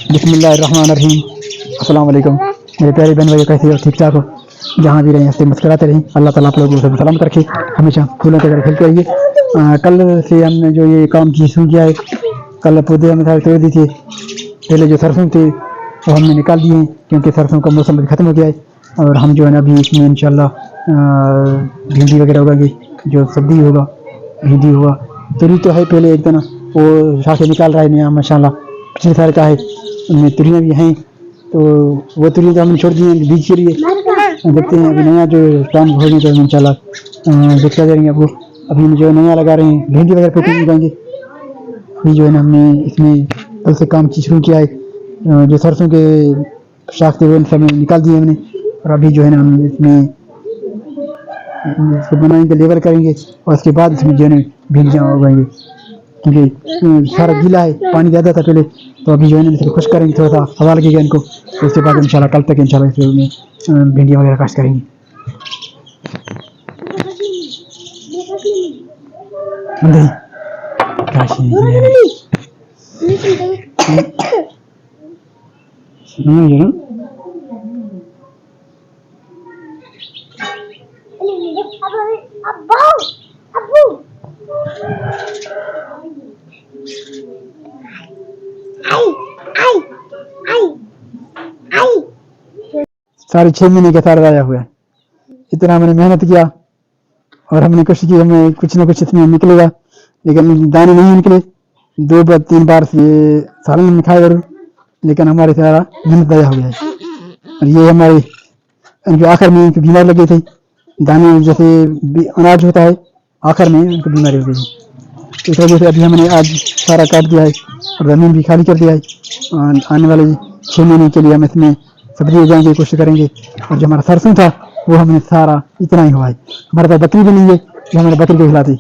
बिस्मिल्लाहिर्रहमानिर्रहीम। अस्सलाम वालेकुम मेरे प्यारे बहन भाई, कैसे हो? ठीक ठाक हो? जहाँ भी रहें हंसते मुस्कुराते रहें। अल्लाह ताला आप लोगों को सलामत रखे, हमेशा फूलों की तरह खिलते रहिए। कल से हमने जो ये काम की शुरू किया है, कल पौधे हमने सारे तोड़ दी थी। पहले जो सरसों थे वो हमने निकाल दिए हैं, क्योंकि सरसों का मौसम अभी ख़त्म हो गया है। और हम जो है ना अभी इसमें इंशाल्लाह भिंडी वगैरह उगाएंगे, जो सब्जी होगा भिंडी होगा। तुरी तो है पहले एक दिन वो शाखें निकाल रहा है नया माशाल्लाह, पिछले साल का है, उनमें तुरियाँ भी हैं। तो वो तुरियाँ तो हमने छोड़ दी हैं बीज के लिए। देखते हैं अभी नया जो काम होने तो इंशाल्लाह दिखा देंगे आपको। अभी जो नया लगा रहे हैं भिंडी वगैरह पे उगाएंगे। अभी जो है ना हमने इसमें कल से काम शुरू किया है। जो सरसों के शाख थे वो सब निकाल दिए हमने, और अभी जो है ना हम इसमें इसको बनाएंगे, लेवल करेंगे, और उसके बाद इसमें जो है ना भिंडियाँ उगाएंगे। क्योंकि सारा गीला है, पानी ज़्यादा था पहले, तो अभी जो है ना इसको खुश करेंगे, थोड़ा सा हवा लगेगा इनको। तो उसके बाद इंशाल्लाह कल तक इंशाल्लाह इसमें भिंडियाँ वगैरह काश्त करेंगे। नहीं काशी नहीं साढ़े 6 महीने का सारा आया हुआ है। इतना मैंने मेहनत किया और हमने कोशिश की हमें कुछ ना कुछ इसमें निकलेगा, लेकिन दाने नहीं निकले। 2 बार 3 बार ये सालन में खाए जरूर, लेकिन हमारे सारा मेहनत दया हो गया है। और ये हमारे इनके आखिर में इनको बीमारी लगी थी, दाने जैसे अनाज होता है आखिर में इनको बीमारी हो गई। तो इस वजह से अभी हमने आज सारा काट दिया है और ज़मीन भी खाली कर दिया है। और आने वाले 6 महीने के लिए हम इसमें सब्जी उगाएंगे, कोशिश करेंगे। और जो हमारा सरसों था वो हमने सारा इतना ही हुआ है। हमारे पास बकरी भी नहीं है जो हमारे बकरी को खिलाते,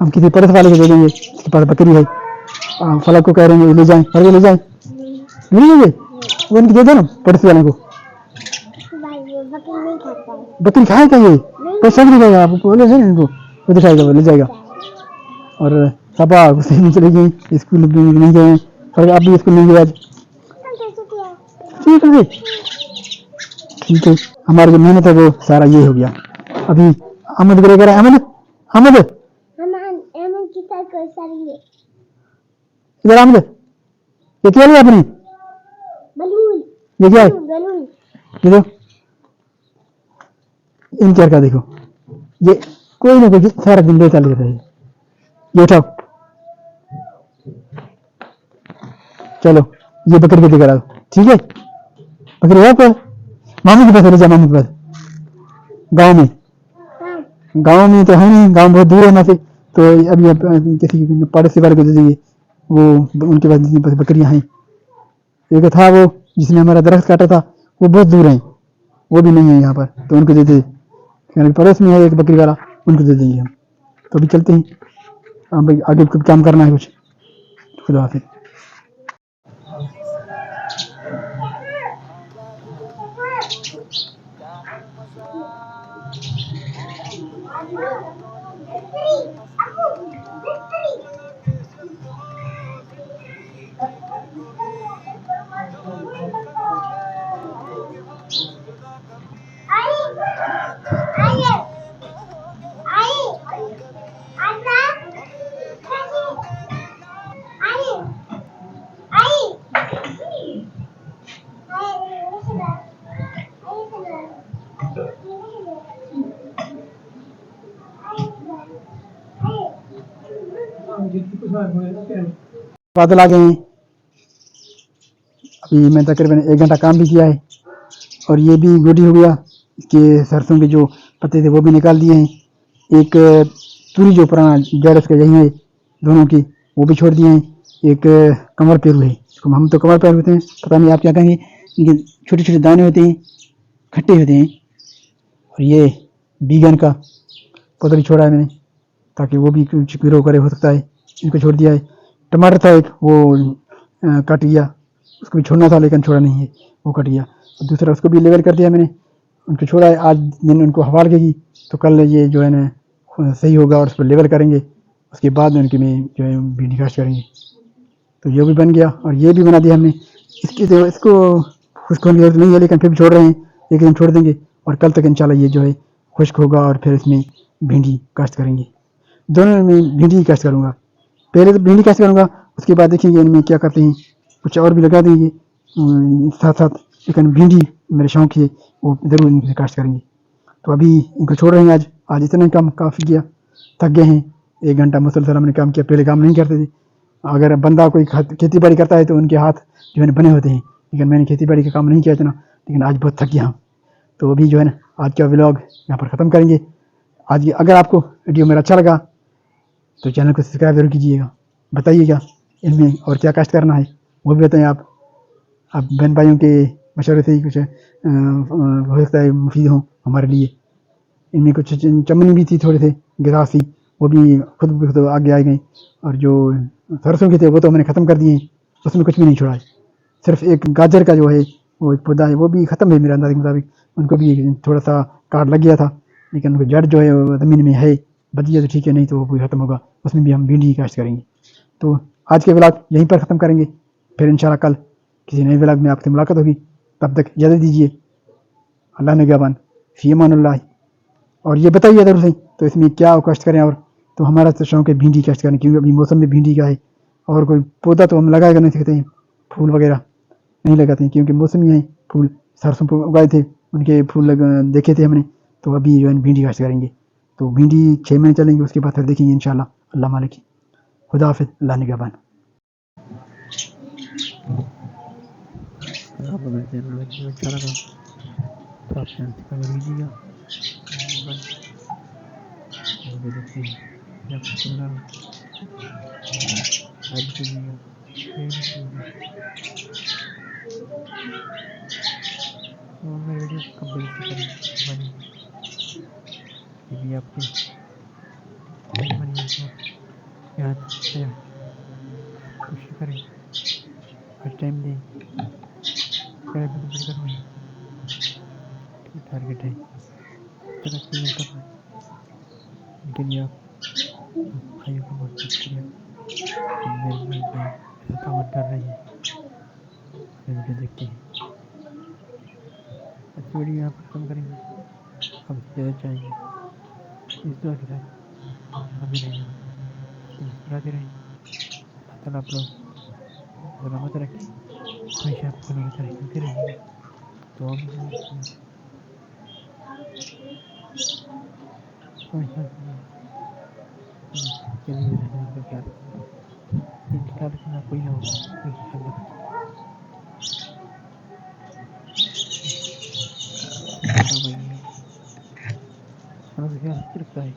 हम किसी पड़ोस वाले को दे देंगे, उसके पास बकरी है। फलक को कह रहे हैं ले जाएं, और वो ले जाएं, नहीं लेंगे वो इनको दे दो ना पड़ोस वाले को। बकरी खाएगा ये, पैसा भी देगा, आप बोले हैं इनको, वो दिखाएगा, वो ले जाएगा। और सबा गुस्से में चले गए, स्कूल नहीं गए, और आप भी स्कूल नहीं गए आज। ठीक है ठीक है, हमारी जो मेहनत है वो सारा ये हो गया। अभी अहमद करेगा, अहमद अहमद इधर अहमद, ये क्या लिया आपने? ये क्या है? ये दो इन चेयर का देखो, ये कोई ना कोई सारा दिन लेता लेता है। ये उठाओ, चलो ये बकरी को दिखा, ठीक है? बकरी है आपको? मामू के पास ले जा, मामू के पास। गाँव में तो है नहीं, गाँव बहुत दूर है यहाँ से। तो अभी किसी पड़ोसी वाले को दे देंगे, वो उनके पास बकरियां हैं। एक था वो जिसने हमारा दरख्त काटा था, वो बहुत दूर है, वो भी नहीं है यहाँ पर, तो उनको दे दे। पड़ोस में है एक बकरी वाला, उनको दे देंगे हम। तो अभी चलते हैं, भाई आगे कुछ काम करना है कुछ। खुदा हाफिज़। बादल आ गए हैं। अभी मैं तकरीबन 1 घंटा काम भी किया है, और ये भी गोडी हो गया। इसके सरसों के जो पत्ते थे वो भी निकाल दिए हैं। एक तुरी जो पुराना जड़ उसका यही है दोनों की, वो भी छोड़ दिए हैं। एक कमर पेरू है, इसको हम तो कमर पेरू होते हैं, पता नहीं आप क्या कहेंगे, लेकिन छोटे छोटे दाने होते हैं, खट्टे होते हैं। और ये बीगन का पौधा भी छोड़ा है मैंने, ताकि वो भी कुछ ग्रो करे, हो सकता है। इनको छोड़ दिया है। टमाटर था एक, वो कट गया, उसको भी छोड़ना था लेकिन छोड़ा नहीं है, वो कट गया। और दूसरा उसको भी लेवल कर दिया मैंने, उनको छोड़ा है। आज दिन उनको हवा लगेगी तो कल ये जो है ना सही होगा, और उसको लेवल करेंगे। उसके बाद उनकी में जो है भी निकाश करेंगे। तो ये भी बन गया, और ये भी बना दिया हमने। इसको खुश्क होने की जरूरत नहीं है, लेकिन फिर भी छोड़ रहे हैं, एक दिन छोड़ देंगे और कल तक इंशाल्लाह ये जो है खुश्क होगा और फिर इसमें भिंडी काश्त करेंगे। दोनों में भिंडी ही काश्त करूँगा, पहले तो भिंडी काश्त करूँगा, उसके बाद देखेंगे इनमें क्या करते हैं, कुछ और भी लगा देंगे साथ साथ, लेकिन भिंडी मेरे शौक है, वो ज़रूर इनसे काश्त करेंगे। तो अभी इनको छोड़ रहे हैं, आज इतना ही काम काफ़ी किया, थक गए हैं, 1 घंटा मुसलसल हमने काम किया, पहले काम नहीं करते थे। अगर बंदा कोई खेती बाड़ी करता है तो उनके हाथ जो है ना बने होते हैं, लेकिन मैंने खेती बाड़ी का काम नहीं किया इतना, लेकिन आज बहुत थक गया हूँ। तो अभी जो है ना आज का व्लॉग यहाँ पर ख़त्म करेंगे। आज अगर आपको वीडियो मेरा अच्छा लगा तो चैनल को सब्सक्राइब जरूर कीजिएगा, बताइएगा इनमें और क्या कास्ट करना है वो भी बताएं आप बहन भाइयों के मशवरे से ही कुछ हो सकता है मुफीद हो हमारे लिए। इनमें कुछ चमनी भी थी, थोड़े से गिलास थी, वो भी खुद आगे आ गई, और जो सरसों के थे वो तो मैंने ख़त्म कर दिए, उसमें कुछ भी नहीं छोड़ा है। सिर्फ एक गाजर का जो है वो एक पौधा है, वो भी ख़त्म है मेरे अंदाज़े के मुताबिक, उनको भी थोड़ा सा काट लग गया था, लेकिन उनको जड़ जो है वो ज़मीन में है, बच गया तो ठीक है, नहीं तो वो भी ख़त्म होगा, उसमें भी हम भिंडी की काश्त करेंगे। तो आज के व्लॉग यहीं पर ख़त्म करेंगे, फिर इंशाल्लाह कल किसी नए व्लॉग में आपसे मुलाकात होगी। तब तक इजाज़त दीजिए, अल्लाह निगहबान, फ़ी अमानिल्लाह। और ये बताइए ज़रूर सही तो इसमें क्या काश्त करें, और तो हमारा तो शौक है भिंडी काश्त करने, क्योंकि अभी मौसम में भिंडी का है, और कोई पौधा तो हम लगाएगा नहीं सकते हैं, फूल वगैरह नहीं लगाते हैं, क्योंकि मौसमी है फूल, सरसों पर उगाए थे, उनके फूल देखे थे हमने, तो अभी जो है भिंडी काश्त करेंगे। तो भिंडी 6 महीने चलेंगे, उसके बाद फिर देखेंगे इंशाल्लाह। अल्लाह मालिक, खुदा हाफिज़, अल्लाह निगहबान। अगर आपको मेरे चैनल में वीडियो अच्छा लगा तो आप चैनल सब्सक्राइब कीजिएगा, वीडियो देखते हैं या आपको पसंद आए लाइक कीजिएगा, शेयर भी कीजिएगा, और मेरे वीडियो को कंप्लीट से करें बनी, ये भी आपके मेहरबानी है। तो यहाँ तक से कोशिश करें हर टाइम दें, सब्सक्राइब भी कंप्लीट करवाएं, टारगेट है इस तरह क्लियर करना है, इनके लिए आप भाइयों का बहुत बहुत शुक्रिया कि मेरे भाई ऐसा तावन कर रहे हैं, मेरे वीडियो देखते हैं। आज की वीडियो यहाँ पर खत्म करेंगे, अब ज़्यादा चाहेंगे इस दुआ के साथ हमें रहें, मुस्कुराते रहें, अल्लाह ताला आप लोग सलामत रखें, हमेशा फूलों की तरह खिलते रहिएगा, दुआ में याद रखिएगा, हमेशा चलिए रहने का ख्याल रखिएगा, इनका ख्याल रखना कोई ना होगा, लेकिन ख्याल रखिए। छोटा भाई है, खाना का ख्याल रखता है।